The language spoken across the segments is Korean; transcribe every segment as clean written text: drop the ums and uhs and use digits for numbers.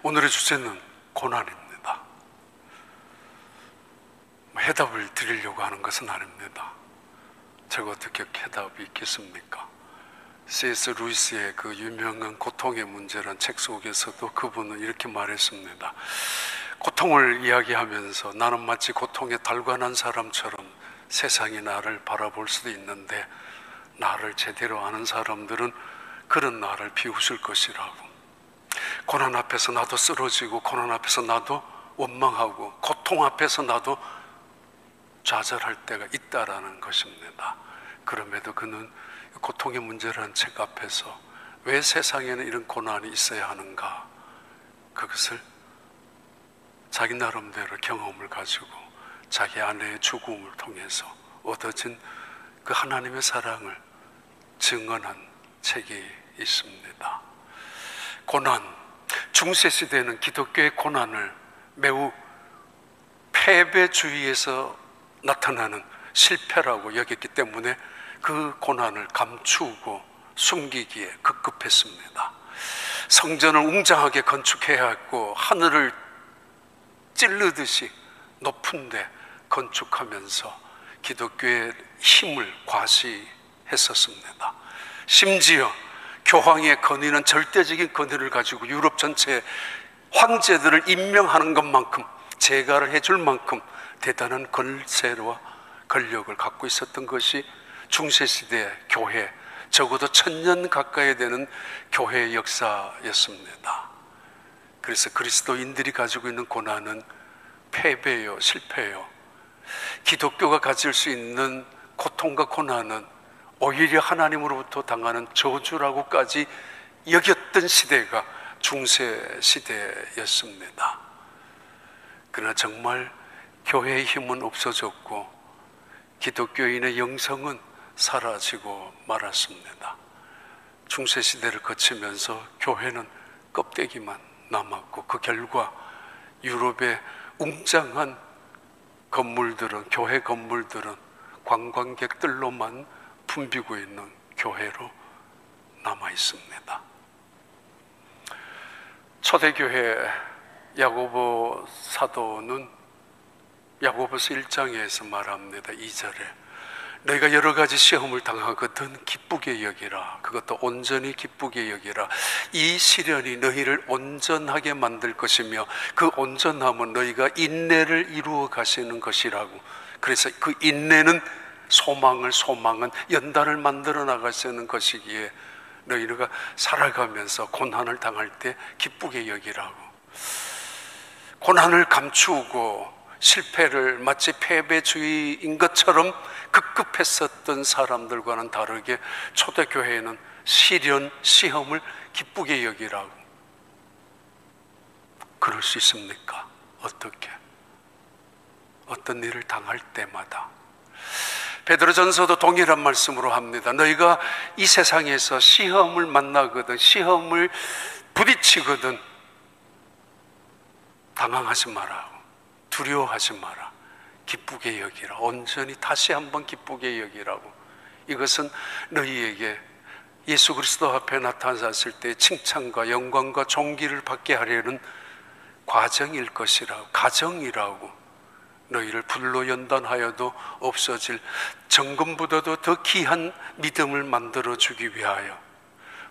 오늘의 주제는 고난입니다. 해답을 드리려고 하는 것은 아닙니다. 제가 어떻게 해답이 있겠습니까? C.S. 루이스의 그 유명한 고통의 문제란 책 속에서도 그분은 이렇게 말했습니다. 고통을 이야기하면서 나는 마치 고통에 달관한 사람처럼 세상이 나를 바라볼 수도 있는데, 나를 제대로 아는 사람들은 그런 나를 비웃을 것이라고. 고난 앞에서 나도 쓰러지고, 고난 앞에서 나도 원망하고, 고통 앞에서 나도 좌절할 때가 있다라는 것입니다. 그럼에도 그는 고통의 문제라는 책 앞에서 왜 세상에는 이런 고난이 있어야 하는가, 그것을 자기 나름대로 경험을 가지고 자기 아내의 죽음을 통해서 얻어진 그 하나님의 사랑을 증언한 책이 있습니다. 고난, 중세시대는 기독교의 고난을 매우 패배주의에서 나타나는 실패라고 여겼기 때문에 그 고난을 감추고 숨기기에 급급했습니다. 성전을 웅장하게 건축해야 했고, 하늘을 찌르듯이 높은데 건축하면서 기독교의 힘을 과시했었습니다. 심지어 교황의 권위는 절대적인 권위를 가지고 유럽 전체의 황제들을 임명하는 것만큼, 제가를 해줄 만큼 대단한 권세와 권력을 갖고 있었던 것이 중세시대의 교회, 적어도 1000년 가까이 되는 교회의 역사였습니다. 그래서 그리스도인들이 가지고 있는 고난은 패배요, 실패요. 기독교가 가질 수 있는 고통과 고난은 오히려 하나님으로부터 당하는 저주라고까지 여겼던 시대가 중세시대였습니다. 그러나 정말 교회의 힘은 없어졌고 기독교인의 영성은 사라지고 말았습니다. 중세시대를 거치면서 교회는 껍데기만 남았고, 그 결과 유럽의 웅장한 건물들은, 교회 건물들은 관광객들로만 붐비고 있는 교회로 남아 있습니다. 초대교회 야고보 사도는 야고보서 1장에서 말합니다. 2절에 너희가 여러 가지 시험을 당하거든 기쁘게 여기라. 그것도 온전히 기쁘게 여기라. 이 시련이 너희를 온전하게 만들 것이며 그 온전함은 너희가 인내를 이루어 가시는 것이라고. 그래서 그 인내는 소망은 연단을 만들어 나가시는 것이기에 너희가 살아가면서 고난을 당할 때 기쁘게 여기라고. 고난을 감추고 실패를 마치 패배주의인 것처럼 급급했었던 사람들과는 다르게 초대교회에는 시련, 시험을 기쁘게 여기라고. 그럴 수 있습니까? 어떻게? 어떤 일을 당할 때마다. 베드로전서도 동일한 말씀으로 합니다. 너희가 이 세상에서 시험을 만나거든, 시험을 부딪히거든 당황하지 마라, 두려워하지 마라, 기쁘게 여기라. 온전히 다시 한번 기쁘게 여기라고. 이것은 너희에게 예수 그리스도 앞에 나타났을 때 칭찬과 영광과 존귀를 받게 하려는 과정일 것이라고, 가정이라고. 너희를 불로 연단하여도 없어질 정금보다도 더 귀한 믿음을 만들어주기 위하여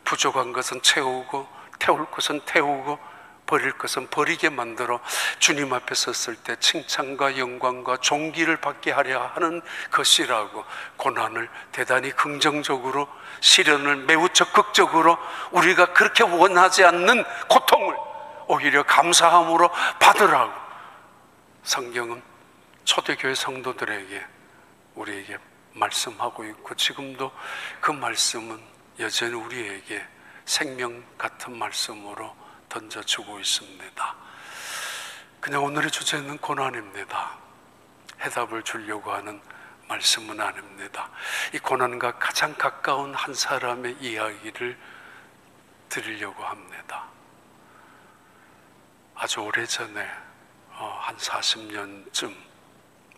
부족한 것은 채우고, 태울 것은 태우고, 버릴 것은 버리게 만들어 주님 앞에 섰을 때 칭찬과 영광과 존귀를 받게 하려 하는 것이라고. 고난을 대단히 긍정적으로, 시련을 매우 적극적으로, 우리가 그렇게 원하지 않는 고통을 오히려 감사함으로 받으라고 성경은 초대교회 성도들에게, 우리에게 말씀하고 있고, 지금도 그 말씀은 여전히 우리에게 생명 같은 말씀으로 던져주고 있습니다. 그냥 오늘의 주제는 고난입니다. 해답을 주려고 하는 말씀은 아닙니다. 이 고난과 가장 가까운 한 사람의 이야기를 드리려고 합니다. 아주 오래전에 한 40년쯤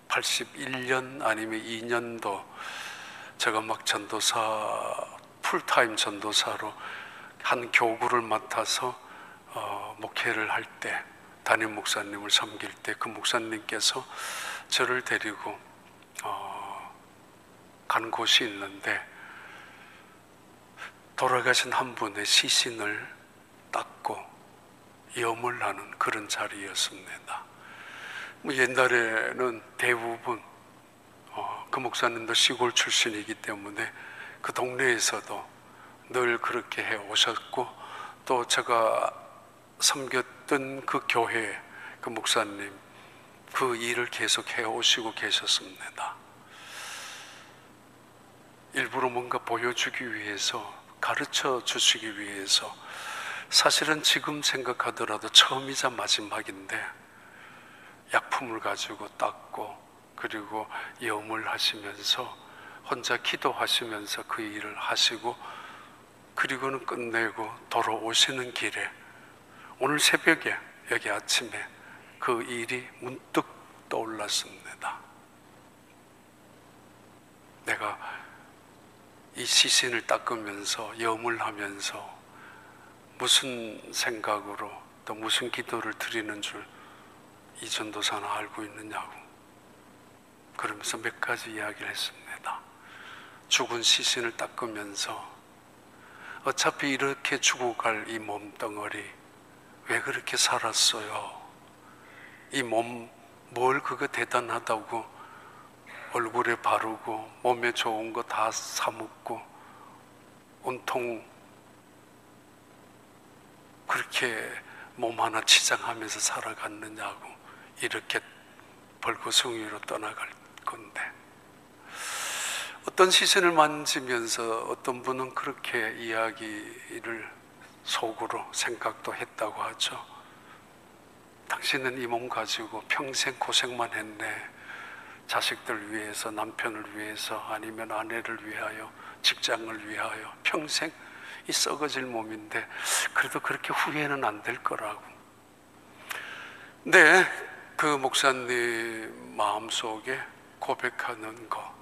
81년 아니면 2년도 제가 막 전도사, 풀타임 전도사로 한 교구를 맡아서 목회를 할 때, 담임 목사님을 섬길 때 그 목사님께서 저를 데리고 간 곳이 있는데, 돌아가신 한 분의 시신을 닦고 염을 하는 그런 자리였습니다. 옛날에는 대부분 그 목사님도 시골 출신이기 때문에 그 동네에서도 늘 그렇게 해 오셨고, 또 제가 섬겼던 그 교회 그 목사님 그 일을 계속 해 오시고 계셨습니다. 일부러 뭔가 보여주기 위해서, 가르쳐 주시기 위해서, 사실은 지금 생각하더라도 처음이자 마지막인데 약품을 가지고 닦고, 그리고 염을 하시면서 혼자 기도하시면서 그 일을 하시고, 그리고는 끝내고 돌아오시는 길에 오늘 새벽에 여기 아침에 그 일이 문득 떠올랐습니다. 내가 이 시신을 닦으면서 염을 하면서 무슨 생각으로 또 무슨 기도를 드리는 줄 이 전도사는 알고 있느냐고, 그러면서 몇 가지 이야기를 했습니다. 죽은 시신을 닦으면서 어차피 이렇게 죽어갈 이 몸덩어리 왜 그렇게 살았어요? 이 몸 뭘 그거 대단하다고 얼굴에 바르고 몸에 좋은 거 다 사먹고 온통 그렇게 몸 하나 치장하면서 살아갔느냐고, 이렇게 벌거숭이로 떠나갈 건데. 어떤 시신을 만지면서 어떤 분은 그렇게 이야기를 속으로 생각도 했다고 하죠. 당신은 이 몸 가지고 평생 고생만 했네. 자식들 위해서, 남편을 위해서, 아니면 아내를 위하여, 직장을 위하여 평생 이 썩어질 몸인데 그래도 그렇게 후회는 안 될 거라고. 네, 그 목사님 마음속에 고백하는 거,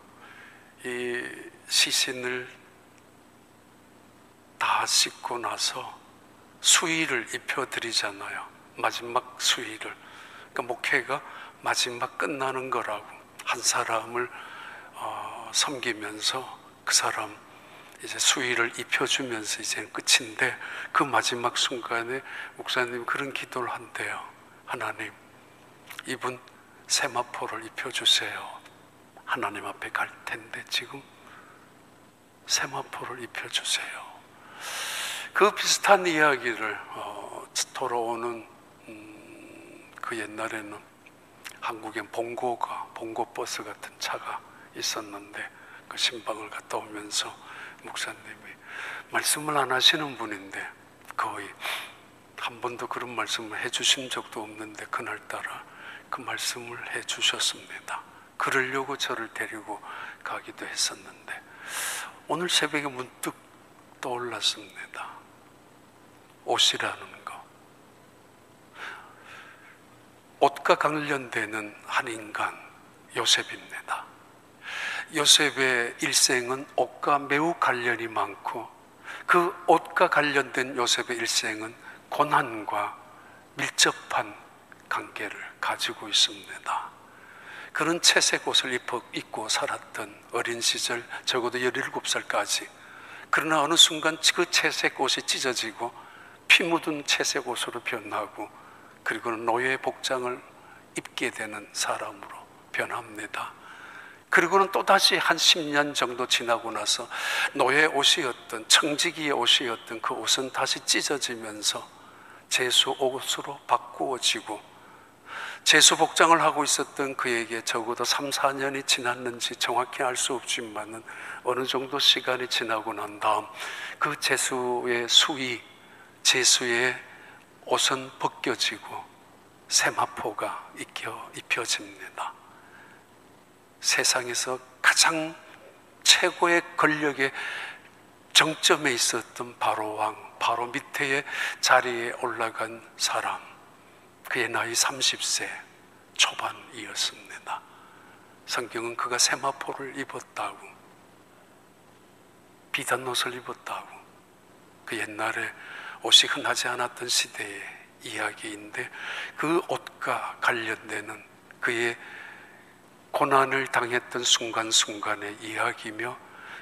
이 시신을 다 씻고 나서 수의를 입혀드리잖아요. 마지막 수의를. 그러니까 목회가 마지막 끝나는 거라고. 한 사람을 섬기면서 그 사람 이제 수의를 입혀주면서 이제 끝인데, 그 마지막 순간에 목사님 그런 기도를 한대요. 하나님, 이분 세마포를 입혀주세요. 하나님 앞에 갈 텐데 지금 세마포를 입혀주세요. 그 비슷한 이야기를 돌아오는 그 옛날에는 한국엔 봉고 버스 같은 차가 있었는데, 그 신방을 갔다 오면서 목사님이 말씀을 안 하시는 분인데 거의 한 번도 그런 말씀을 해주신 적도 없는데 그날따라 그 말씀을 해주셨습니다. 그러려고 저를 데리고 가기도 했었는데 오늘 새벽에 문득 떠올랐습니다. 옷이라는 거, 옷과 관련되는 한 인간, 요셉입니다. 요셉의 일생은 옷과 매우 관련이 많고, 그 옷과 관련된 요셉의 일생은 고난과 밀접한 관계를 가지고 있습니다. 그런 채색 옷을 입고 살았던 어린 시절, 적어도 17살까지. 그러나 어느 순간 그 채색 옷이 찢어지고 피 묻은 채색 옷으로 변하고, 그리고는 노예 복장을 입게 되는 사람으로 변합니다. 그리고는 또다시 한 10년 정도 지나고 나서 노예 옷이었던, 청지기의 옷이었던 그 옷은 다시 찢어지면서 제수 옷으로 바꾸어지고, 제수 복장을 하고 있었던 그에게 적어도 3, 4년이 지났는지 정확히 알 수 없지만은 어느 정도 시간이 지나고 난 다음 그 제수의 제수의 옷은 벗겨지고 세마포가 입혀집니다. 세상에서 가장 최고의 권력의 정점에 있었던 바로 왕, 바로 밑에 자리에 올라간 사람, 그의 나이 30세 초반이었습니다. 성경은 그가 세마포를 입었다고, 비단 옷을 입었다고, 그 옛날에 옷이 흔하지 않았던 시대의 이야기인데, 그 옷과 관련되는 그의 고난을 당했던 순간순간의 이야기며,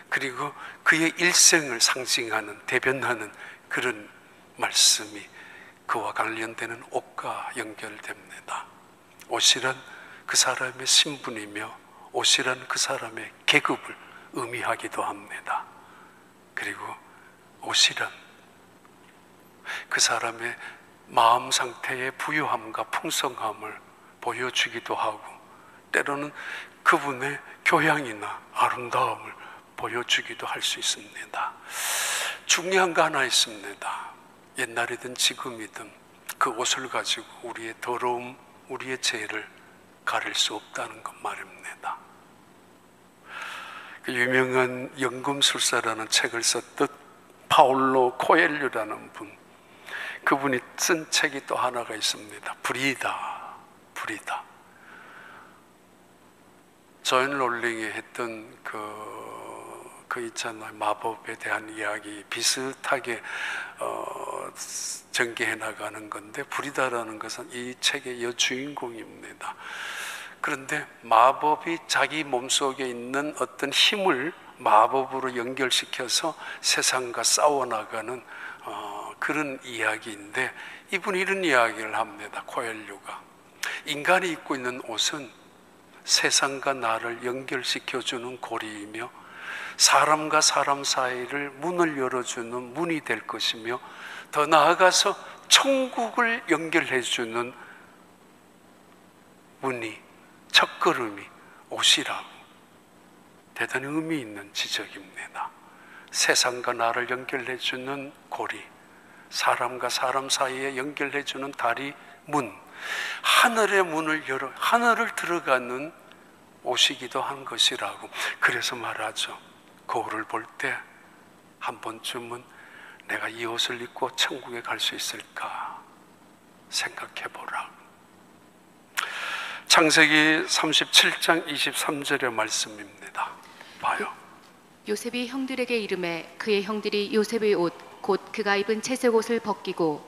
그리고 그의 일생을 상징하는, 대변하는 그런 말씀이 그와 관련되는 옷과 연결됩니다. 옷이란 그 사람의 신분이며, 옷이란 그 사람의 계급을 의미하기도 합니다. 그리고 옷이란 그 사람의 마음 상태의 부유함과 풍성함을 보여주기도 하고, 때로는 그분의 교양이나 아름다움을 보여주기도 할 수 있습니다. 중요한 거 하나 있습니다. 옛날이든 지금이든 그 옷을 가지고 우리의 더러움, 우리의 죄를 가릴 수 없다는 것 말입니다. 그 유명한 연금술사라는 책을 썼던 파울로 코엘류라는 분, 그분이 쓴 책이 또 하나가 있습니다. 불이다. 존 롤링이 했던 그 있잖아요, 마법에 대한 이야기 비슷하게 전개해 나가는 건데, 불이다라는 것은 이 책의 여주인공입니다. 그런데 마법이 자기 몸속에 있는 어떤 힘을 마법으로 연결시켜서 세상과 싸워나가는 그런 이야기인데, 이분이 이런 이야기를 합니다. 코엘류가 인간이 입고 있는 옷은 세상과 나를 연결시켜주는 고리이며, 사람과 사람 사이를 문을 열어주는 문이 될 것이며, 더 나아가서 천국을 연결해주는 문이, 첫걸음이 옷이라고 대단히 의미 있는 지적입니다. 세상과 나를 연결해주는 고리, 사람과 사람 사이에 연결해주는 다리, 문, 하늘의 문을 열어 하늘을 들어가는 옷이기도 한 것이라고. 그래서 말하죠. 거울을 볼 때 한 번쯤은 내가 이 옷을 입고 천국에 갈 수 있을까 생각해 보라. 창세기 37장 23절의 말씀입니다. 봐요. 요셉이 형들에게 이르매 그의 형들이 요셉의 옷 곧 그가 입은 채색 옷을 벗기고.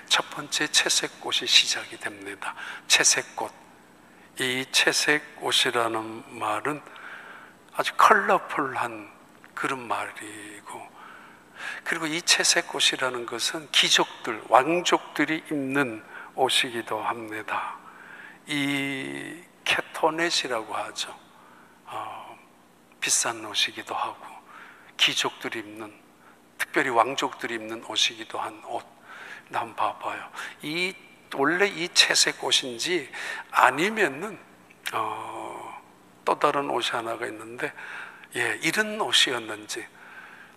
첫 번째 채색 옷이 시작이 됩니다. 채색 옷. 이 채색 옷이라는 말은 아주 컬러풀한 그런 말이고, 그리고 이 채색 옷이라는 것은 귀족들, 왕족들이 입는 옷이기도 합니다. 이 캐토넷이라고 하죠. 비싼 옷이기도 하고, 귀족들이 입는, 특별히 왕족들이 입는 옷이기도 한 옷. 한번 봐봐요. 원래 이 채색 옷인지 아니면은 또 다른 옷이 하나가 있는데, 이런 옷이었는지,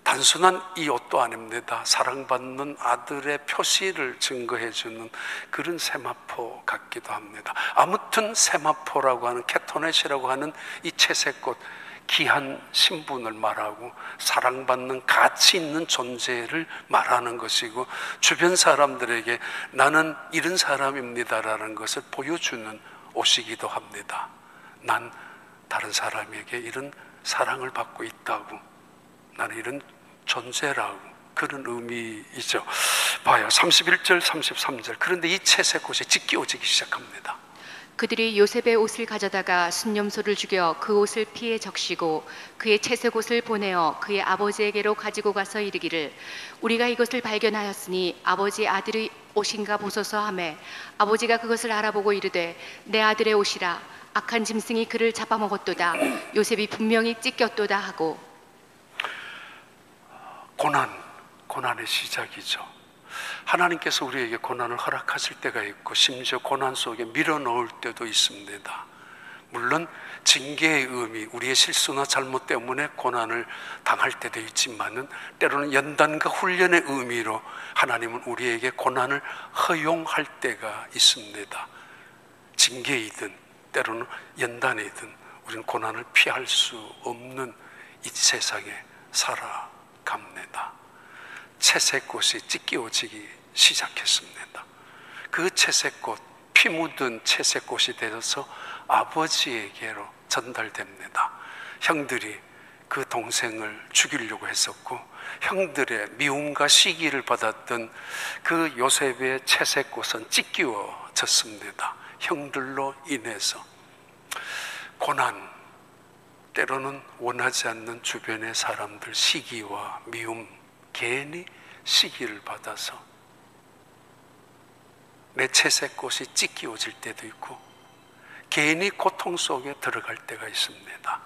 단순한 이 옷도 아닙니다. 사랑받는 아들의 표시를 증거해주는 그런 세마포 같기도 합니다. 아무튼 세마포라고 하는, 캐토넷이라고 하는 이 채색 옷, 귀한 신분을 말하고 사랑받는 가치 있는 존재를 말하는 것이고, 주변 사람들에게 나는 이런 사람입니다라는 것을 보여주는 옷이기도 합니다. 난 다른 사람에게 이런 사랑을 받고 있다고, 나는 이런 존재라고, 그런 의미이죠. 봐요. 31절 33절. 그런데 이 채색 옷이 찢겨지기 시작합니다. 그들이 요셉의 옷을 가져다가 순념소를 죽여 그 옷을 피에 적시고 그의 채색 옷을 보내어 그의 아버지에게로 가지고 가서 이르기를, 우리가 이것을 발견하였으니 아버지 아들의 옷인가 보소서 하매, 아버지가 그것을 알아보고 이르되 내 아들의 옷이라. 악한 짐승이 그를 잡아먹었도다. 요셉이 분명히 찢겼도다 하고. 고난의 시작이죠. 하나님께서 우리에게 고난을 허락하실 때가 있고, 심지어 고난 속에 밀어넣을 때도 있습니다. 물론 징계의 의미, 우리의 실수나 잘못 때문에 고난을 당할 때도 있지만은, 때로는 연단과 훈련의 의미로 하나님은 우리에게 고난을 허용할 때가 있습니다. 징계이든 때로는 연단이든 우리는 고난을 피할 수 없는 이 세상에 살아갑니다. 채색 옷이 찢겨지기 시작했습니다. 그 채색 옷, 피 묻은 채색 옷이 되어서 아버지에게로 전달됩니다. 형들이 그 동생을 죽이려고 했었고, 형들의 미움과 시기를 받았던 그 요셉의 채색꽃은 찢기워졌습니다. 형들로 인해서 고난, 때로는 원하지 않는 주변의 사람들 시기와 미움, 괜히 시기를 받아서 내 채색꽃이 찢기워질 때도 있고 괜히 고통 속에 들어갈 때가 있습니다.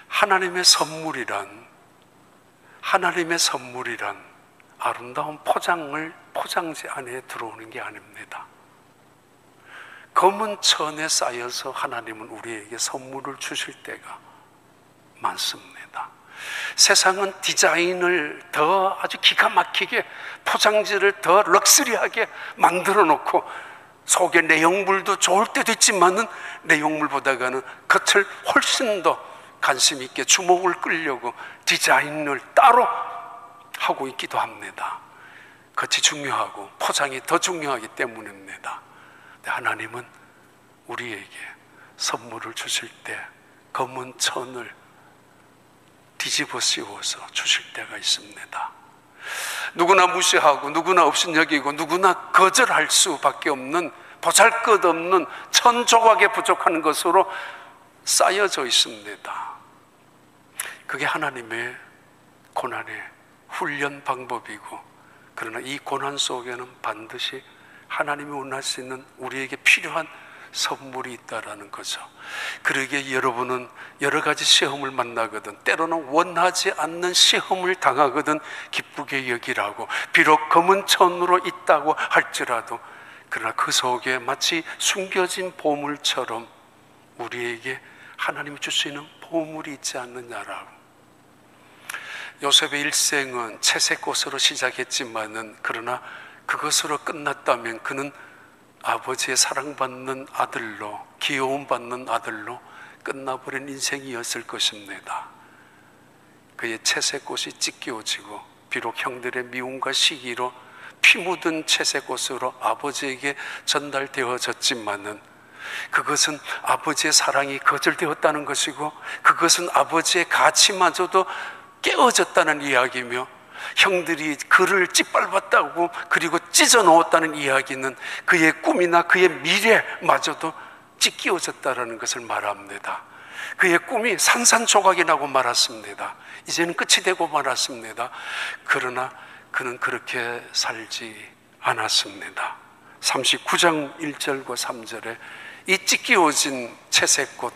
하나님의 선물이란 아름다운 포장지 안에 들어오는 게 아닙니다. 검은 천에 쌓여서 하나님은 우리에게 선물을 주실 때가 많습니다. 세상은 디자인을 더 아주 기가 막히게, 포장지를 더 럭셔리하게 만들어 놓고 속에 내용물도 좋을 때도 있지만은 내용물보다는 겉을 훨씬 더 관심 있게 주목을 끌려고 디자인을 따로 하고 있기도 합니다. 겉이 중요하고 포장이 더 중요하기 때문입니다. 하나님은 우리에게 선물을 주실 때 검은 천을 뒤집어 씌워서 주실 때가 있습니다. 누구나 무시하고 누구나 업신여기고 누구나 거절할 수밖에 없는 보잘것없는 천 조각에 부족한 것으로 쌓여져 있습니다. 그게 하나님의 고난의 훈련 방법이고, 그러나 이 고난 속에는 반드시 하나님이 원하시는 우리에게 필요한 선물이 있다라는 거죠. 그러기에 여러분은 여러 가지 시험을 만나거든, 때로는 원하지 않는 시험을 당하거든 기쁘게 여기라고. 비록 검은 천으로 있다고 할지라도 그러나 그 속에 마치 숨겨진 보물처럼 우리에게 하나님이 주시는 보물이 있지 않느냐라고. 요셉의 일생은 채색꽃으로 시작했지만은 그러나 그것으로 끝났다면 그는 아버지의 사랑받는 아들로, 귀여움받는 아들로 끝나버린 인생이었을 것입니다. 그의 채색꽃이 찢겨지고 비록 형들의 미움과 시기로 피 묻은 채색꽃으로 아버지에게 전달되어졌지만은 그것은 아버지의 사랑이 거절되었다는 것이고, 그것은 아버지의 가치마저도 깨어졌다는 이야기며, 형들이 그를 짓밟았다고 그리고 찢어 놓았다는 이야기는 그의 꿈이나 그의 미래마저도 찢기워졌다는 것을 말합니다. 그의 꿈이 산산조각이 나고 말았습니다. 이제는 끝이 되고 말았습니다. 그러나 그는 그렇게 살지 않았습니다. 39장 1절과 3절에 이 찢기워진 채색꽃,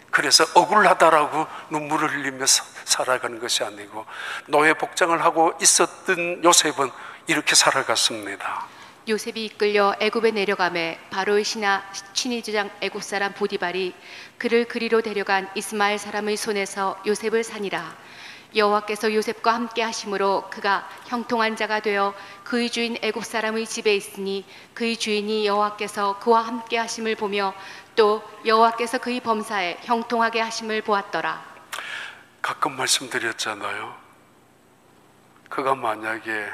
그래서 억울하다라고 눈물을 흘리며 살아가는 것이 아니고, 노예 복장을 하고 있었던 요셉은 이렇게 살아갔습니다. 요셉이 이끌려 애굽에 내려가매 바로의 친위 주장 애굽 사람 보디발이 그를 그리로 데려간 이스마엘 사람의 손에서 요셉을 산이라. 여호와께서 요셉과 함께 하심으로 그가 형통한 자가 되어 그의 주인 애굽 사람의 집에 있으니 그의 주인이 여호와께서 그와 함께 하심을 보며 또 여호와께서 그의 범사에 형통하게 하심을 보았더라. 가끔 말씀드렸잖아요. 그가 만약에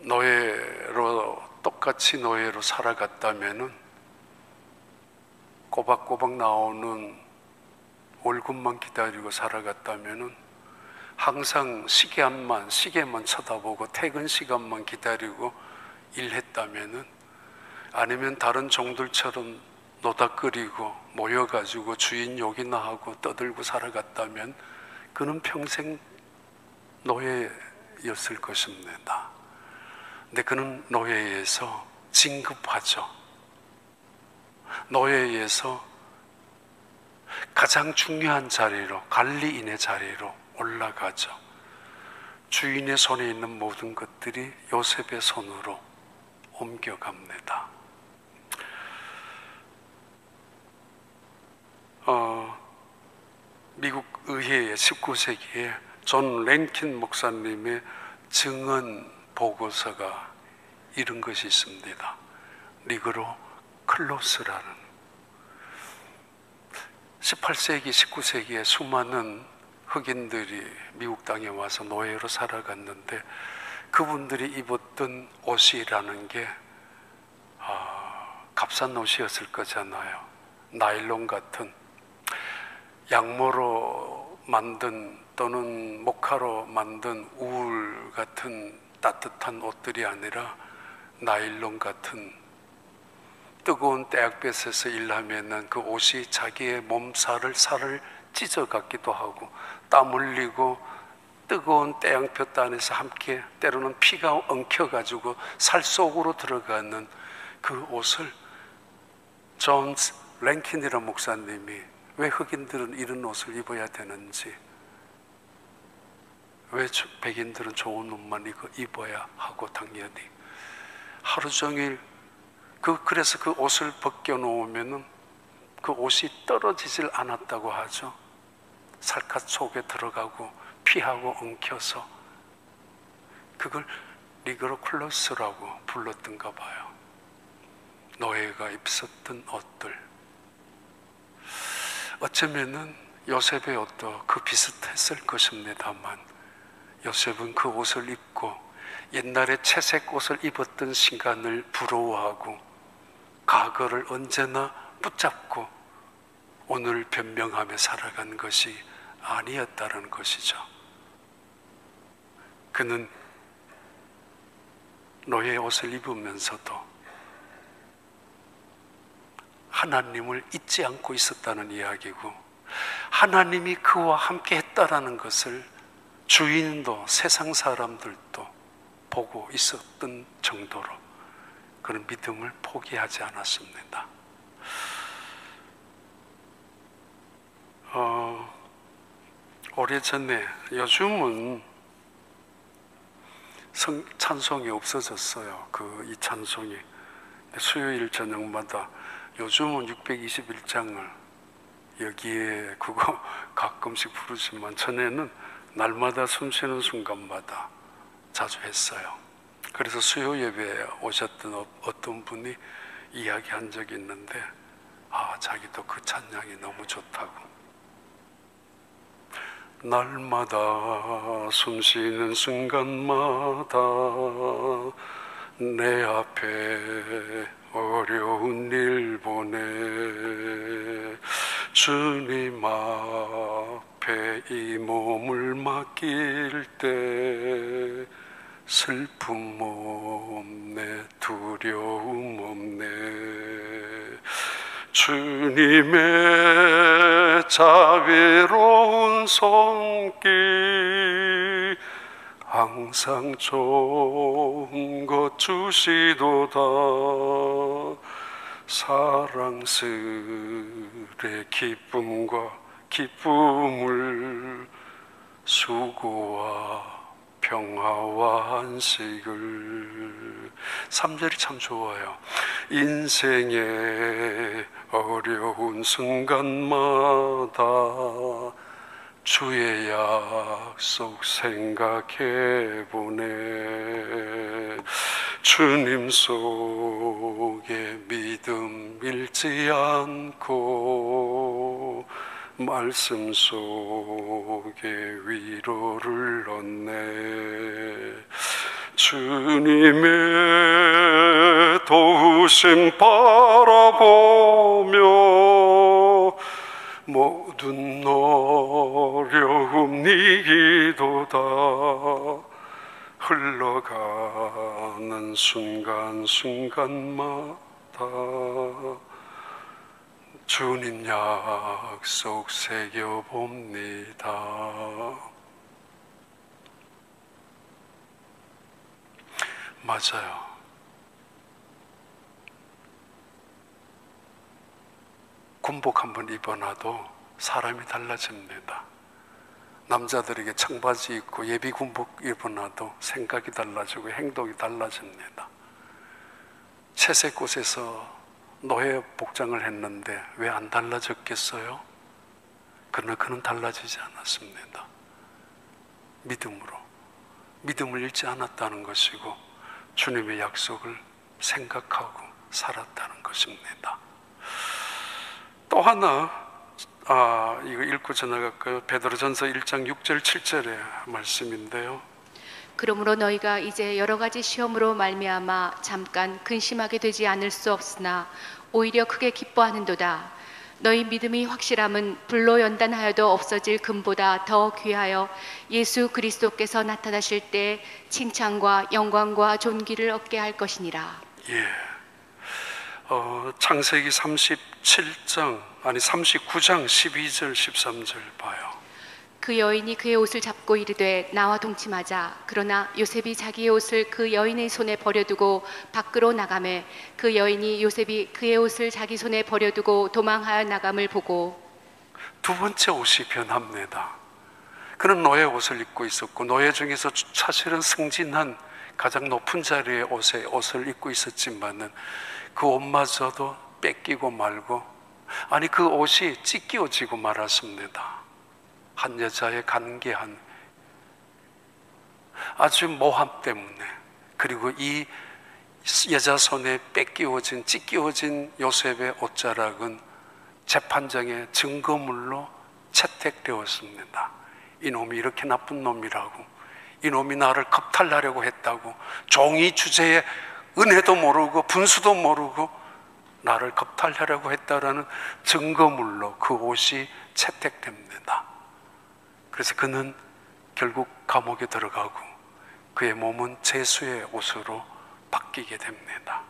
노예로, 똑같이 노예로 살아갔다면은 꼬박꼬박 나오는 월급만 기다리고 살아갔다면은 항상 시계만 쳐다보고 퇴근 시간만 기다리고 일했다면은, 아니면 다른 종들처럼 노닥거리고 모여가지고 주인 욕이나 하고 떠들고 살아갔다면 그는 평생 노예였을 것입니다. 근데 그는 노예에서 진급하죠. 노예에서 가장 중요한 자리로, 관리인의 자리로 올라가죠. 주인의 손에 있는 모든 것들이 요셉의 손으로 옮겨갑니다. 미국 의회의 19세기에 존 랭킨 목사님의 증언 보고서가 이런 것이 있습니다. 리그로 클로스라는 18세기, 19세기에 수많은 흑인들이 미국 땅에 와서 노예로 살아갔는데 그분들이 입었던 옷이라는 게 값싼 옷이었을 거잖아요. 나일론 같은, 양모로 만든 또는 목화로 만든 울 같은 따뜻한 옷들이 아니라 나일론 같은 뜨거운 떼약볕에서 일하면은 그 옷이 자기의 몸살을 살을 찢어갔기도 하고 땀 흘리고 뜨거운 태양볕 안에서 함께 때로는 피가 엉켜가지고 살 속으로 들어가는 그 옷을 존 랭킨이라는 목사님이 왜 흑인들은 이런 옷을 입어야 되는지, 왜 백인들은 좋은 옷만 입어야 하고, 당연히 하루 종일 그래서 그 옷을 벗겨 놓으면은 그 옷이 떨어지질 않았다고 하죠. 살갗 속에 들어가고 피하고 엉켜서 그걸 리그로클로스라고 불렀던가 봐요. 노예가 입었던 옷들. 어쩌면은 요셉의 옷도 그 비슷했을 것입니다만, 요셉은 그 옷을 입고 옛날에 채색 옷을 입었던 시간을 부러워하고 과거를 언제나 붙잡고 오늘 변명하며 살아간 것이 아니었다는 것이죠. 그는 노예의 옷을 입으면서도 하나님을 잊지 않고 있었다는 이야기고, 하나님이 그와 함께 했다라는 것을 주인도 세상 사람들도 보고 있었던 정도로 그런 믿음을 포기하지 않았습니다. 오래전에, 요즘은 찬송이 없어졌어요. 이 찬송이 수요일 저녁마다, 요즘은 621장을 여기에 그거 가끔씩 부르지만 전에는 날마다 숨쉬는 순간마다 자주 했어요. 그래서 수요 예배에 오셨던 어떤 분이 이야기한 적이 있는데, 자기도 그 찬양이 너무 좋다고. 날마다 숨쉬는 순간마다 내 앞에 어려운 일 보내 주님 앞에 이 몸을 맡길 때 슬픔 없네, 두려움 없네. 주님의 자비로운 손길 항상 좋은 것 주시도다. 사랑스레 기쁨과 기쁨을, 수고와 평화와 안식을. 3절이 참 좋아요. 인생의 어려운 순간마다 주의 약속 생각해보네. 주님 속에 믿음 잃지 않고 말씀 속에 위로를 얻네. 주님의 도우심 바라보며 모든 어려움 이기도다. 흘러가는 순간순간마다 주님 약속 새겨봅니다. 맞아요. 군복 한번 입어놔도 사람이 달라집니다. 남자들에게 청바지 입고 예비 군복 입어놔도 생각이 달라지고 행동이 달라집니다. 채색 옷에서 노예 복장을 했는데 왜 안 달라졌겠어요? 그러나 그는 달라지지 않았습니다. 믿음을 잃지 않았다는 것이고 주님의 약속을 생각하고 살았다는 것입니다. 또 하나, 이거 읽고 지나갈까요? 베드로전서 1장 6절 7절의 말씀인데요. 그러므로 너희가 이제 여러 가지 시험으로 말미암아 잠깐 근심하게 되지 않을 수 없으나 오히려 크게 기뻐하는도다. 너희 믿음이 확실함은 불로 연단하여도 없어질 금보다 더 귀하여 예수 그리스도께서 나타나실 때 칭찬과 영광과 존귀를 얻게 할 것이니라. 예. 창세기 39장 12절 13절 봐요. 그 여인이 그의 옷을 잡고 이르되 나와 동침하자. 그러나 요셉이 자기의 옷을 그 여인의 손에 버려두고 밖으로 나가매 그 여인이 요셉이 그의 옷을 자기 손에 버려두고 도망하여 나감을 보고 두 번째 옷이 변합니다. 그는 노예 옷을 입고 있었고 노예 중에서 사실은 승진한 가장 높은 자리의 옷을 입고 있었지만은 그 옷마저도 뺏기고 말고 그 옷이 찢겨지고 말았습니다. 한 여자의 간계한 아주 모함 때문에, 그리고 이 여자 손에 찢겨진 요셉의 옷자락은 재판장의 증거물로 채택되었습니다. 이놈이 이렇게 나쁜 놈이라고, 이놈이 나를 겁탈하려고 했다고, 종이 주제에 은혜도 모르고 분수도 모르고 나를 겁탈하려고 했다라는 증거물로 그 옷이 채택됩니다. 그래서 그는 결국 감옥에 들어가고 그의 몸은 제수의 옷으로 바뀌게 됩니다.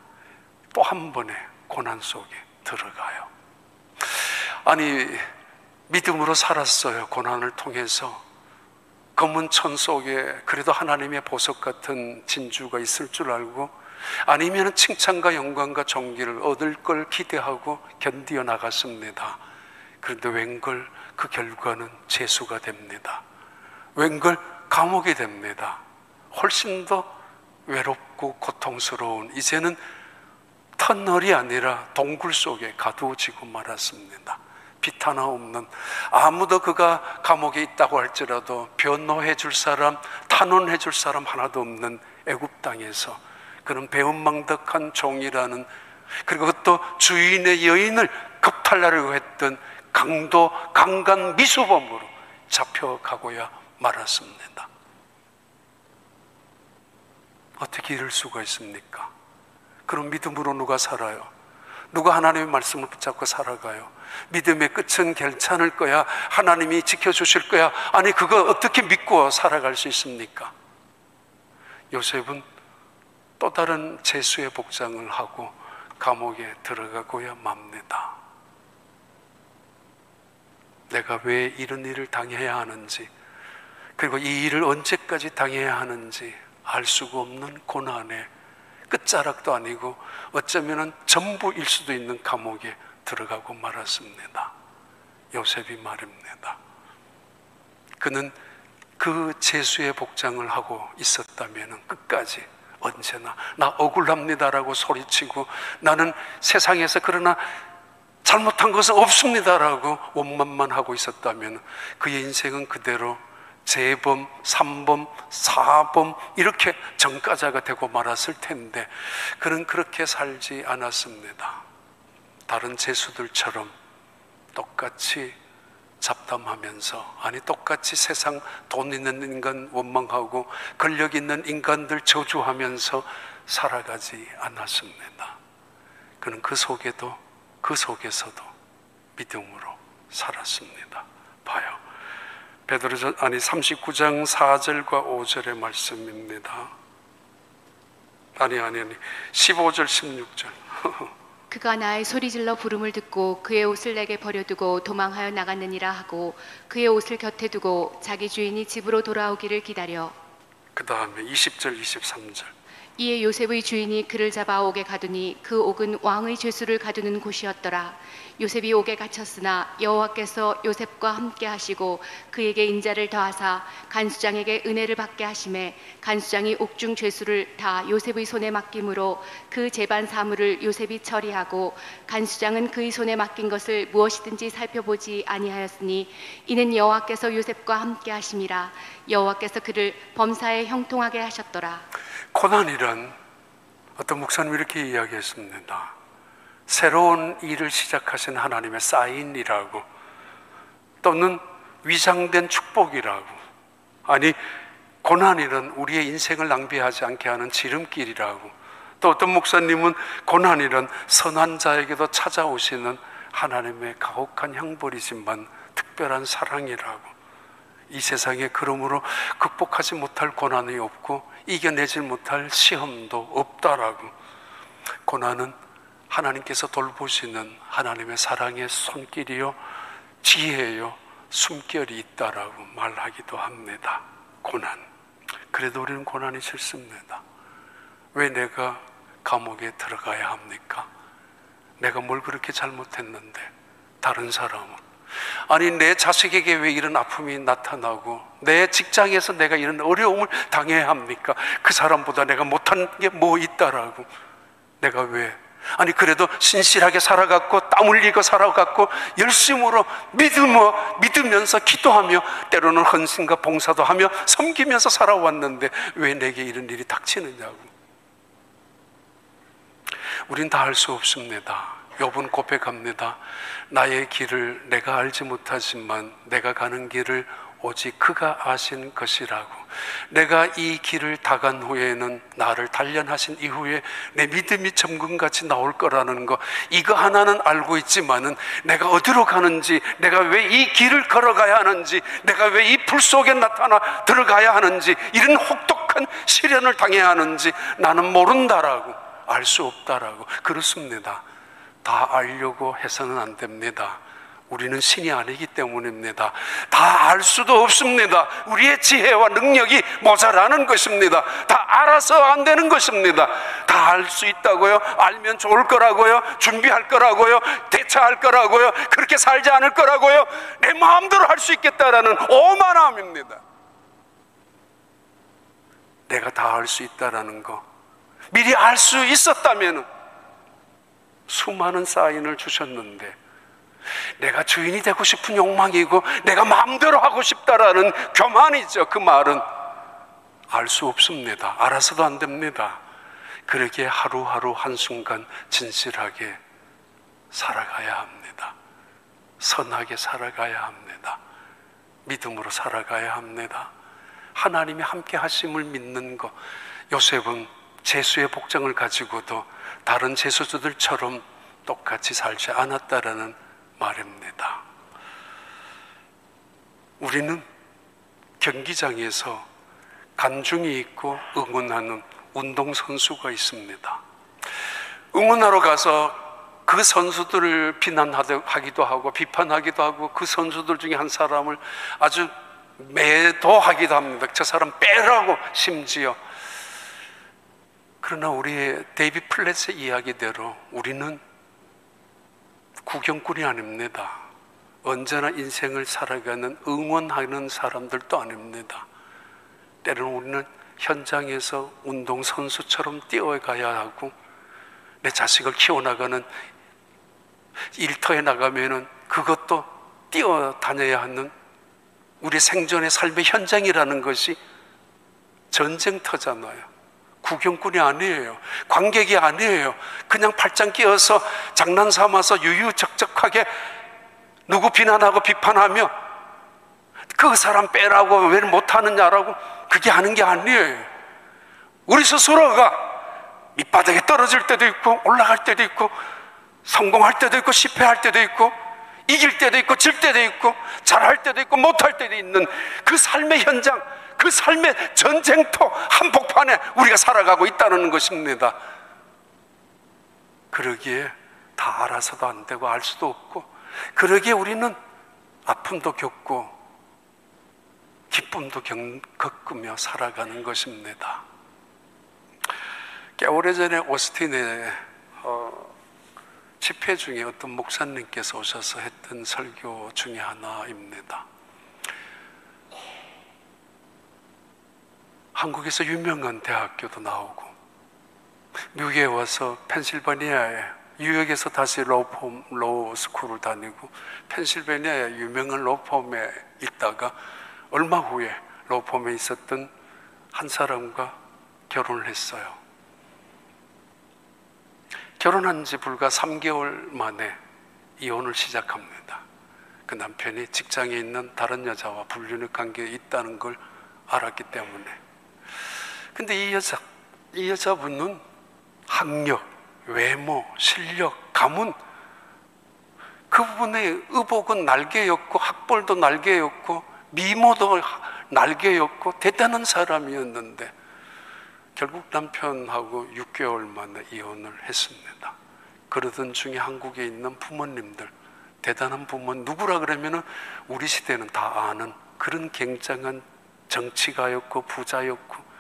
또 한 번의 고난 속에 들어가요. 믿음으로 살았어요. 고난을 통해서 검은 천 속에 그래도 하나님의 보석 같은 진주가 있을 줄 알고, 아니면 칭찬과 영광과 존귀를 얻을 걸 기대하고 견디어 나갔습니다. 그런데 웬걸 그 결과는 재수가 됩니다. 웬걸 감옥이 됩니다. 훨씬 더 외롭고 고통스러운, 이제는 터널이 아니라 동굴 속에 가두어지고 말았습니다. 빛 하나 없는, 아무도 그가 감옥에 있다고 할지라도 변호해 줄 사람, 탄원해 줄 사람 하나도 없는 애굽 땅에서 그는 배은망덕한 종이라는, 그리고 그것도 주인의 여인을 겁탈하려고 했던 강간 미수범으로 잡혀가고야 말았습니다. 어떻게 이럴 수가 있습니까? 그럼 믿음으로 누가 살아요? 누가 하나님의 말씀을 붙잡고 살아가요? 믿음의 끝은 괜찮을 거야, 하나님이 지켜주실 거야, 그거 어떻게 믿고 살아갈 수 있습니까? 요셉은 또 다른 재수의 복장을 하고 감옥에 들어가고야 맙니다. 내가 왜 이런 일을 당해야 하는지, 그리고 이 일을 언제까지 당해야 하는지 알 수가 없는 고난의 끝자락도 아니고 어쩌면 전부일 수도 있는 감옥에 들어가고 말았습니다. 요셉이 말입니다. 그는 그 재수의 복장을 하고 있었다면 끝까지 언제나 나 억울합니다라고 소리치고, 나는 세상에서 그러나 잘못한 것은 없습니다라고 원만만 하고 있었다면 그의 인생은 그대로 재범, 3범, 4범 이렇게 전과자가 되고 말았을 텐데, 그는 그렇게 살지 않았습니다. 다른 재수들처럼 똑같이 잡담하면서, 똑같이 세상 돈 있는 인간 원망하고 권력 있는 인간들 저주하면서 살아가지 않았습니다. 그는 그 속에서도 믿음으로 살았습니다. 봐요. 39장 4절과 5절의 말씀입니다. 15절 16절. 그가 나의 소리질러 부름을 듣고 그의 옷을 내게 버려두고 도망하여 나갔느니라 하고 그의 옷을 곁에 두고 자기 주인이 집으로 돌아오기를 기다려. 그 다음에 20절 23절. 이에 요셉의 주인이 그를 잡아 옥에 가두니 그 옥은 왕의 죄수를 가두는 곳이었더라. 요셉이 옥에 갇혔으나 여호와께서 요셉과 함께 하시고 그에게 인자를 더하사 간수장에게 은혜를 받게 하심에 간수장이 옥중 죄수를 다 요셉의 손에 맡김으로 그 재반 사물을 요셉이 처리하고 간수장은 그의 손에 맡긴 것을 무엇이든지 살펴보지 아니하였으니 이는 여호와께서 요셉과 함께 하심이라. 여호와께서 그를 범사에 형통하게 하셨더라. 고난이란, 어떤 목사님이 이렇게 이야기했습니다. 새로운 일을 시작하신 하나님의 사인이라고, 또는 위장된 축복이라고. 고난이란 우리의 인생을 낭비하지 않게 하는 지름길이라고. 또 어떤 목사님은 고난이란 선한 자에게도 찾아오시는 하나님의 가혹한 형벌이지만 특별한 사랑이라고. 이 세상에 그러므로 극복하지 못할 고난이 없고 이겨내지 못할 시험도 없다라고. 고난은 하나님께서 돌보시는 하나님의 사랑의 손길이요 지혜요 숨결이 있다라고 말하기도 합니다. 고난. 그래도 우리는 고난이 싫습니다. 왜 내가 감옥에 들어가야 합니까? 내가 뭘 그렇게 잘못했는데 다른 사람은, 아니 내 자식에게 왜 이런 아픔이 나타나고 내 직장에서 내가 이런 어려움을 당해야 합니까? 그 사람보다 내가 못한 게 뭐 있다라고. 내가 왜, 아니 그래도 신실하게 살아갔고 땀 흘리고 살아갔고 열심으로 믿으면서 기도하며 때로는 헌신과 봉사도 하며 섬기면서 살아왔는데 왜 내게 이런 일이 닥치느냐고. 우린 다 알 수 없습니다. 욥은 고백합니다. 나의 길을 내가 알지 못하지만 내가 가는 길을 오직 그가 아신 것이라고. 내가 이 길을 다 간 후에는 나를 단련하신 이후에 내 믿음이 점금같이 나올 거라는 거, 이거 하나는 알고 있지만은 내가 어디로 가는지, 내가 왜 이 길을 걸어가야 하는지, 내가 왜 이 불 속에 나타나 들어가야 하는지, 이런 혹독한 시련을 당해야 하는지 나는 모른다라고. 알 수 없다라고. 그렇습니다. 다 알려고 해서는 안 됩니다. 우리는 신이 아니기 때문입니다. 다 알 수도 없습니다. 우리의 지혜와 능력이 모자라는 것입니다. 다 알아서 안 되는 것입니다. 다 알 수 있다고요? 알면 좋을 거라고요? 준비할 거라고요? 대처할 거라고요? 그렇게 살지 않을 거라고요? 내 마음대로 할 수 있겠다라는 오만함입니다. 내가 다 알 수 있다라는 거, 미리 알 수 있었다면 수많은 사인을 주셨는데, 내가 주인이 되고 싶은 욕망이고 내가 마음대로 하고 싶다라는 교만이죠. 그 말은 알 수 없습니다. 알아서도 안 됩니다. 그러기에 하루하루 한순간 진실하게 살아가야 합니다. 선하게 살아가야 합니다. 믿음으로 살아가야 합니다. 하나님이 함께 하심을 믿는 것. 요셉은 제수의 복장을 가지고도 다른 제수들처럼 똑같이 살지 않았다라는 말입니다. 우리는 경기장에서 간중이 있고 응원하는 운동선수가 있습니다. 응원하러 가서 그 선수들을 비난하기도 하고 비판하기도 하고 그 선수들 중에 한 사람을 아주 매도하기도 합니다. 저 사람 빼라고 심지어. 그러나 우리 데이비 플랫의 이야기대로 우리는 구경꾼이 아닙니다. 언제나 인생을 살아가는 응원하는 사람들도 아닙니다. 때로는 우리는 현장에서 운동선수처럼 뛰어가야 하고, 내 자식을 키워나가는 일터에 나가면은 그것도 뛰어다녀야 하는 우리 생존의 삶의 현장이라는 것이 전쟁터잖아요. 구경꾼이 아니에요. 관객이 아니에요. 그냥 팔짱 끼어서 장난 삼아서 유유적적하게 누구 비난하고 비판하며 그 사람 빼라고 왜 못하느냐라고 그게 하는 게 아니에요. 우리 스스로가 밑바닥에 떨어질 때도 있고 올라갈 때도 있고 성공할 때도 있고 실패할 때도 있고 이길 때도 있고 질 때도 있고 잘할 때도 있고 못할 때도 있는 그 삶의 현장, 그 삶의 전쟁터 한복판에 우리가 살아가고 있다는 것입니다. 그러기에 다 알아서도 안 되고 알 수도 없고, 그러기에 우리는 아픔도 겪고 기쁨도 겪으며 살아가는 것입니다. 꽤 오래전에 오스틴에 집회 중에 어떤 목사님께서 오셔서 했던 설교 중에 하나입니다. 한국에서 유명한 대학교도 나오고 미국에 와서 펜실베니아에 뉴욕에서 다시 로스쿨을 다니고 펜실베니아의 유명한 로펌에 있다가 얼마 후에 로펌에 있었던 한 사람과 결혼을 했어요. 결혼한 지 불과 3개월 만에 이혼을 시작합니다. 그 남편이 직장에 있는 다른 여자와 불륜의 관계에 있다는 걸 알았기 때문에. 근데 이 여자분은 학력, 외모, 실력, 가문 그분의 의복은 날개였고 학벌도 날개였고 미모도 날개였고 대단한 사람이었는데 결국 남편하고 6개월 만에 이혼을 했습니다. 그러던 중에 한국에 있는 부모님들, 대단한 부모, 누구라 그러면은 우리 시대는 다 아는 그런 굉장한 정치가였고 부자였고,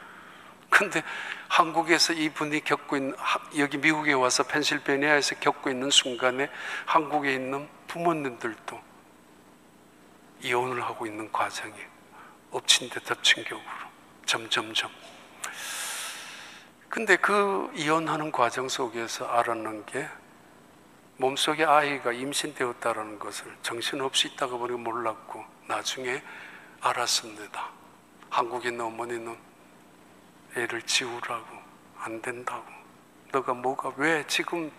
근데 한국에서 이분이 겪고 있는, 여기 미국에 와서 펜실베니아에서 겪고 있는 순간에 한국에 있는 부모님들도 이혼을 하고 있는 과정이 엎친 데 덮친 격으로 점점점. 근데 그 이혼하는 과정 속에서 알았는 게 몸속에 아이가 임신되었다는 것을 정신없이 있다가 보니 몰랐고 나중에 알았습니다. 한국에 있는 어머니는 애를 지우라고, 안 된다고, 너가 뭐가 왜 지금,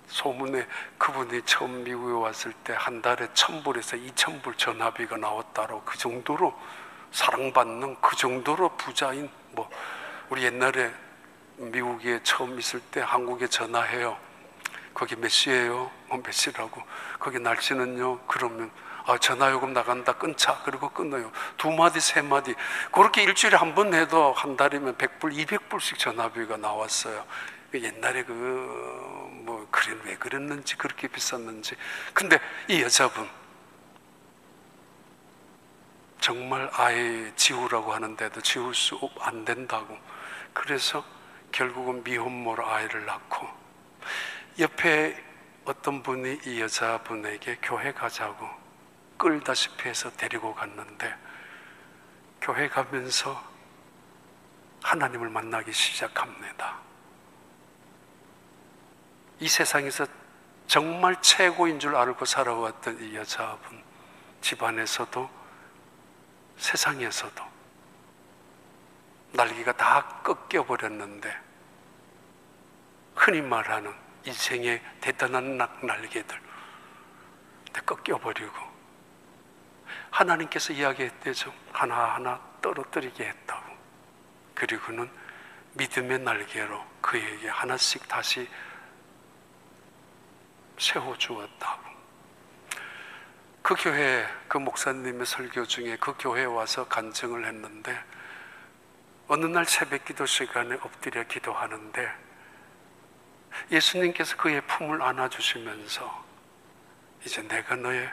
소문에 그분이 처음 미국에 왔을 때 한 달에 1,000불에서 2,000불 전화비가 나왔다고, 그 정도로 사랑받는, 그 정도로 부자인, 뭐 우리 옛날에 미국에 처음 있을 때 한국에 전화해요. 거기 몇 시예요? 몇 시라고. 거기 날씨는요? 그러면 전화요금 나간다, 끊자. 그리고 끊어요. 2마디 3마디 그렇게 일주일에 한 번 해도 한 달이면 100불 200불씩 전화비가 나왔어요. 옛날에 그래 왜 그랬는지, 그렇게 비쌌는지. 근데 이 여자분 정말 아이 지우라고 하는데도 지울 수 안 된다고. 그래서 결국은 미혼모로 아이를 낳고, 옆에 어떤 분이 이 여자분에게 교회 가자고 끌다시피 해서 데리고 갔는데, 교회 가면서 하나님을 만나기 시작합니다. 이 세상에서 정말 최고인 줄 알고 살아왔던 이 여자분, 집안에서도 세상에서도 날개가 다 꺾여버렸는데, 흔히 말하는 인생의 대단한 날개들 꺾여버리고 하나님께서 이야기했대죠. 하나하나 떨어뜨리게 했다고. 그리고는 믿음의 날개로 그에게 하나씩 다시 세워주었다고. 그 교회, 그 목사님의 설교 중에 그 교회에 와서 간증을 했는데, 어느 날 새벽 기도 시간에 엎드려 기도하는데 예수님께서 그의 품을 안아주시면서 이제 내가 너의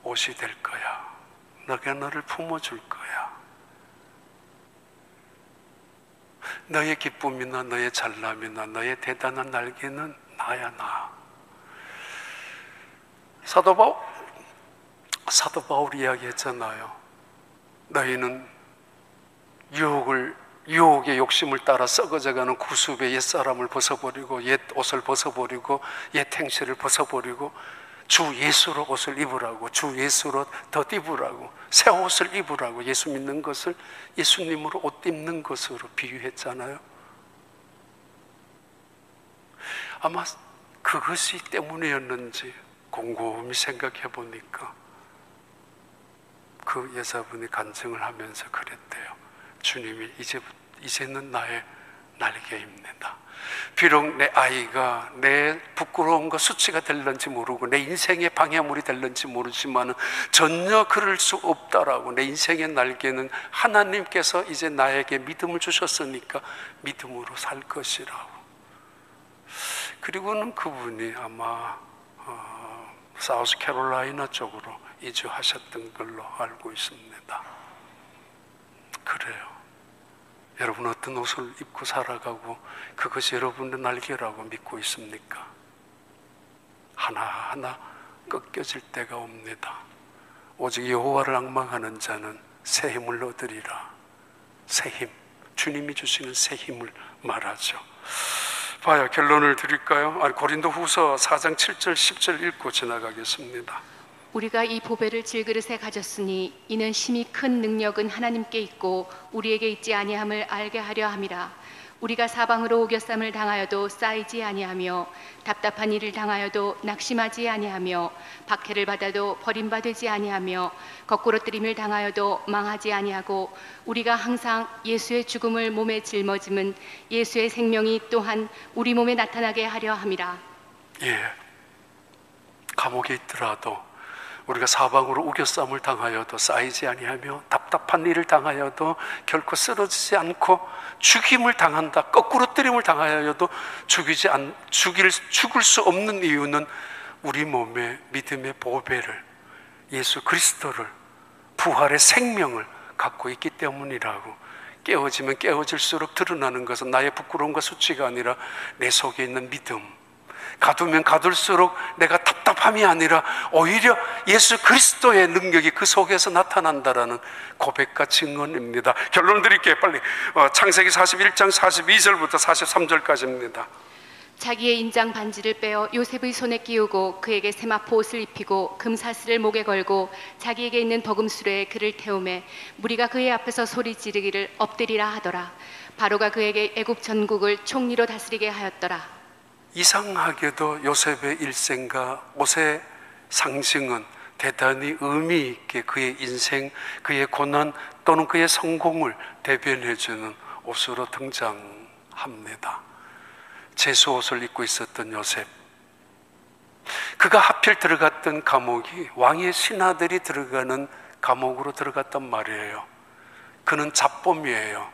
옷이 될 거야. 내가 너를 품어줄 거야. 너의 기쁨이나 너의 잘남이나 너의 대단한 날개는 나야, 나. 사도 바울이 이야기했잖아요. 너희는 유혹의 욕심을 따라 썩어져가는 구습의 옛사람을 벗어버리고, 옛 옷을 벗어버리고, 옛 행실을 벗어버리고 주 예수로 옷을 입으라고, 주 예수로 덧 입으라고, 새 옷을 입으라고. 예수 믿는 것을 예수님으로 옷 입는 것으로 비유했잖아요. 아마 그것이 때문이었는지 곰곰이 생각해 보니까 그 여자분이 간증을 하면서 그랬대요. 주님이 이제는 나의 날개입니다. 비록 내 아이가 내 부끄러움과 수치가 될런지 모르고 내 인생의 방해물이 될런지 모르지만 전혀 그럴 수 없다라고. 내 인생의 날개는 하나님께서 이제 나에게 믿음을 주셨으니까 믿음으로 살 것이라고. 그리고는 그분이 아마 사우스캐롤라이나 쪽으로 이주하셨던 걸로 알고 있습니다. 그래요. 여러분 어떤 옷을 입고 살아가고 그것이 여러분의 날개라고 믿고 있습니까? 하나하나 꺾여질 때가 옵니다. 오직 여호와를 앙망하는 자는 새 힘을 얻으리라. 새 힘, 주님이 주시는 새 힘을 말하죠. 봐요, 결론을 드릴까요? 고린도후서 4장 7절 10절 읽고 지나가겠습니다. 우리가 이 보배를 질그릇에 가졌으니 이는 심히 큰 능력은 하나님께 있고 우리에게 있지 아니함을 알게 하려 함이라. 우리가 사방으로 우겨쌈을 당하여도 쌓이지 아니하며 답답한 일을 당하여도 낙심하지 아니하며 박해를 받아도 버림받지 아니하며 거꾸로 뜨림을 당하여도 망하지 아니하고 우리가 항상 예수의 죽음을 몸에 짊어짐은 예수의 생명이 또한 우리 몸에 나타나게 하려 함이라. 예, 감옥에 있더라도 우리가 사방으로 우겨쌈을 당하여도 쌓이지 아니하며 답답한 일을 당하여도 결코 쓰러지지 않고 죽임을 당한다, 거꾸로 때림을 당하여도 죽을 수 없는 이유는 우리 몸에 믿음의 보배를, 예수 그리스도를, 부활의 생명을 갖고 있기 때문이라고. 깨어지면 깨어질수록 드러나는 것은 나의 부끄러움과 수치가 아니라 내 속에 있는 믿음, 가두면 가둘수록 내가 답답함이 아니라 오히려 예수 그리스도의 능력이 그 속에서 나타난다라는 고백과 증언입니다. 결론 드릴게요. 빨리. 창세기 41장 42절부터 43절까지입니다. 자기의 인장 반지를 빼어 요셉의 손에 끼우고 그에게 세마포 옷을 입히고 금사슬을 목에 걸고 자기에게 있는 버금수레에 그를 태우매 무리가 그의 앞에서 소리 지르기를 엎드리라 하더라. 바로가 그에게 애굽 전국을 총리로 다스리게 하였더라. 이상하게도 요셉의 일생과 옷의 상징은 대단히 의미 있게 그의 인생, 그의 고난 또는 그의 성공을 대변해주는 옷으로 등장합니다. 제수 옷을 입고 있었던 요셉, 그가 하필 들어갔던 감옥이 왕의 신하들이 들어가는 감옥으로 들어갔단 말이에요. 그는 잡범이에요.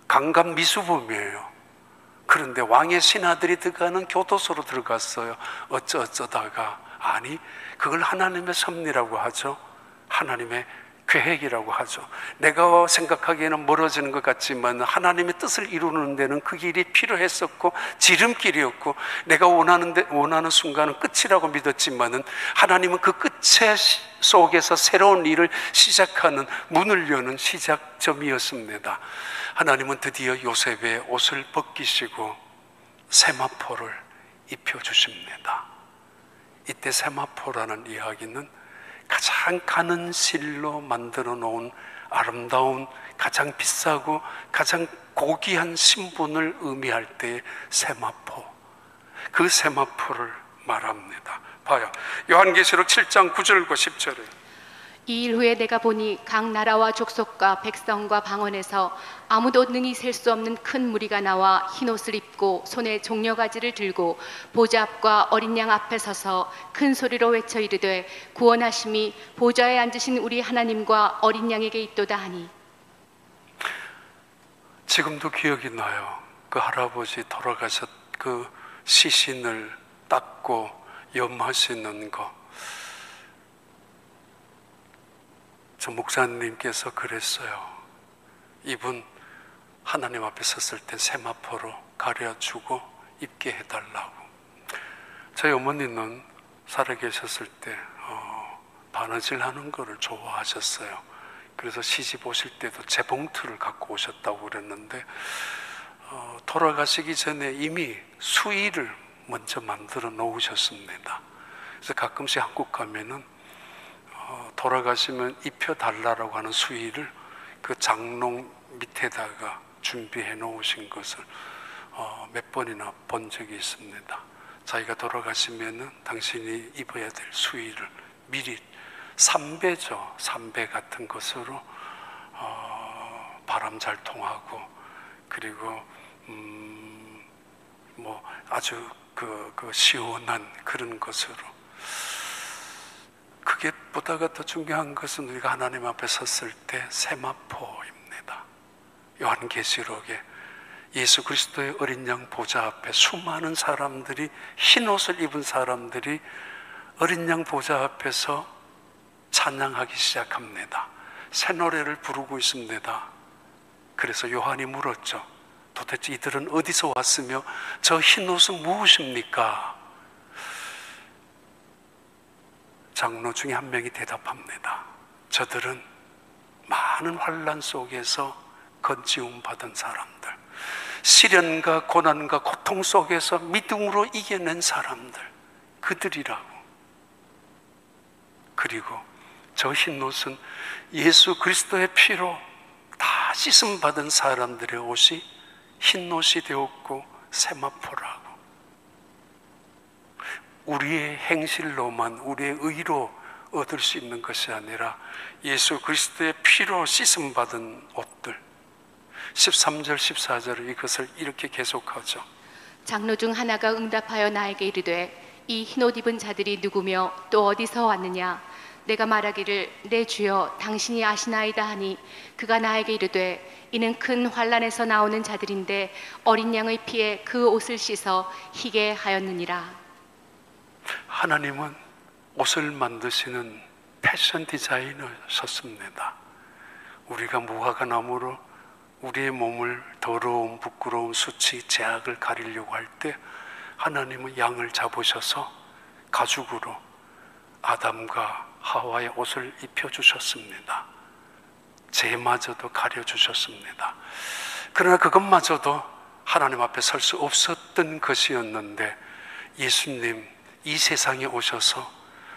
강간 미수범이에요. 그런데 왕의 신하들이 들어가는 교도소로 들어갔어요. 어쩌다가, 아니, 그걸 하나님의 섭리라고 하죠. 하나님의 계획이라고 하죠. 내가 생각하기에는 멀어지는 것 같지만 하나님의 뜻을 이루는 데는 그 길이 필요했었고 지름길이었고, 내가 원하는 순간은 끝이라고 믿었지만은 하나님은 그 끝의 속에서 새로운 일을 시작하는, 문을 여는 시작점이었습니다. 하나님은 드디어 요셉의 옷을 벗기시고 세마포를 입혀주십니다. 이때 세마포라는 이야기는 가장 가는 실로 만들어 놓은 아름다운, 가장 비싸고 가장 고귀한 신분을 의미할 때의 세마포, 그 세마포를 말합니다. 봐요. 요한계시록 7장 9절과 10절에 이 일 후에 내가 보니 각 나라와 족속과 백성과 방언에서 아무도 능히 셀 수 없는 큰 무리가 나와 흰 옷을 입고 손에 종려가지를 들고 보좌 앞과 어린 양 앞에 서서 큰 소리로 외쳐 이르되 구원하심이 보좌에 앉으신 우리 하나님과 어린 양에게 있도다 하니. 지금도 기억이 나요. 그 할아버지 돌아가셨, 그 시신을 닦고 염하시는 거. 저 목사님께서 그랬어요. 이분 하나님 앞에 섰을 때 세마포로 가려주고 입게 해달라고. 저희 어머니는 살아계셨을 때 바느질 하는 거를 좋아하셨어요. 그래서 시집 오실 때도 재봉틀을 갖고 오셨다고 그랬는데 돌아가시기 전에 이미 수의를 먼저 만들어 놓으셨습니다. 그래서 가끔씩 한국 가면은 돌아가시면 입혀달라고 하는 수의를 그 장롱 밑에다가 준비해 놓으신 것을 몇 번이나 본 적이 있습니다. 자기가 돌아가시면은 당신이 입어야 될 수의를 미리 삼배죠. 삼배 같은 것으로 바람 잘 통하고, 그리고 뭐 아주 그 시원한 그런 것으로. 그게 보다가 더 중요한 것은 우리가 하나님 앞에 섰을 때 세마포입니다. 요한계시록에 예수 그리스도의 어린 양 보좌 앞에 수많은 사람들이, 흰 옷을 입은 사람들이 어린 양 보좌 앞에서 찬양하기 시작합니다. 새 노래를 부르고 있습니다. 그래서 요한이 물었죠. 도대체 이들은 어디서 왔으며 저 흰 옷은 무엇입니까? 장로 중에 한 명이 대답합니다. 저들은 많은 환난 속에서 건지움 받은 사람들, 시련과 고난과 고통 속에서 믿음으로 이겨낸 사람들, 그들이라고. 그리고 저 흰 옷은 예수 그리스도의 피로 다 씻음 받은 사람들의 옷이 흰옷이 되었고 세마포라고. 우리의 행실로만, 우리의 의로 얻을 수 있는 것이 아니라 예수 그리스도의 피로 씻음받은 옷들. 13절 14절에 이것을 이렇게 계속하죠. 장로 중 하나가 응답하여 나에게 이르되 이 흰옷 입은 자들이 누구며 또 어디서 왔느냐? 내가 말하기를 내 주여 당신이 아시나이다 하니 그가 나에게 이르되 이는 큰 환난에서 나오는 자들인데 어린 양의 피에 그 옷을 씻어 희게 하였느니라. 하나님은 옷을 만드시는 패션 디자이너셨습니다. 우리가 무화과 나무로 우리의 몸을 더러움, 부끄러움, 수치, 제약을 가리려고 할 때 하나님은 양을 잡으셔서 가죽으로 아담과 하와의 옷을 입혀주셨습니다. 죄마저도 가려주셨습니다. 그러나 그것마저도 하나님 앞에 설 수 없었던 것이었는데 예수님 이 세상에 오셔서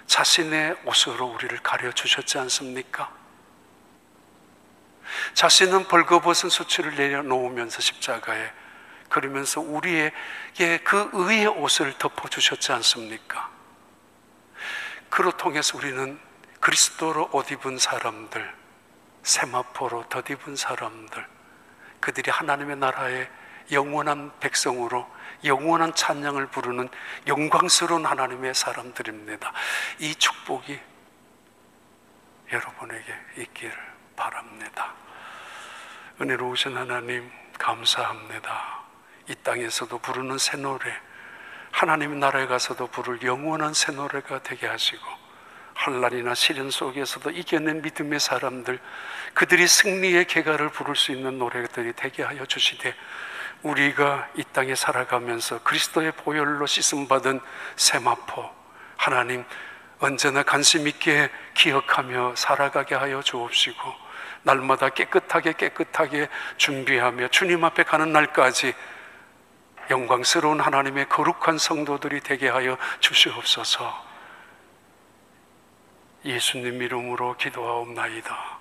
자신의 옷으로 우리를 가려주셨지 않습니까? 자신은 벌거벗은 수치를 내려놓으면서 십자가에 그러면서 우리에게 그 의의 옷을 덮어주셨지 않습니까? 그로 통해서 우리는 그리스도로 옷 입은 사람들, 세마포로 덧입은 사람들, 그들이 하나님의 나라의 영원한 백성으로 영원한 찬양을 부르는 영광스러운 하나님의 사람들입니다. 이 축복이 여러분에게 있기를 바랍니다. 은혜로우신 하나님 감사합니다. 이 땅에서도 부르는 새 노래, 하나님 나라에 가서도 부를 영원한 새 노래가 되게 하시고 환난이나 시련 속에서도 이겨낸 믿음의 사람들, 그들이 승리의 계가를 부를 수 있는 노래들이 되게 하여 주시되 우리가 이 땅에 살아가면서 그리스도의 보혈로 씻음받은 세마포 하나님 언제나 관심 있게 기억하며 살아가게 하여 주옵시고 날마다 깨끗하게 준비하며 주님 앞에 가는 날까지 영광스러운 하나님의 거룩한 성도들이 되게 하여 주시옵소서. 예수님 이름으로 기도하옵나이다.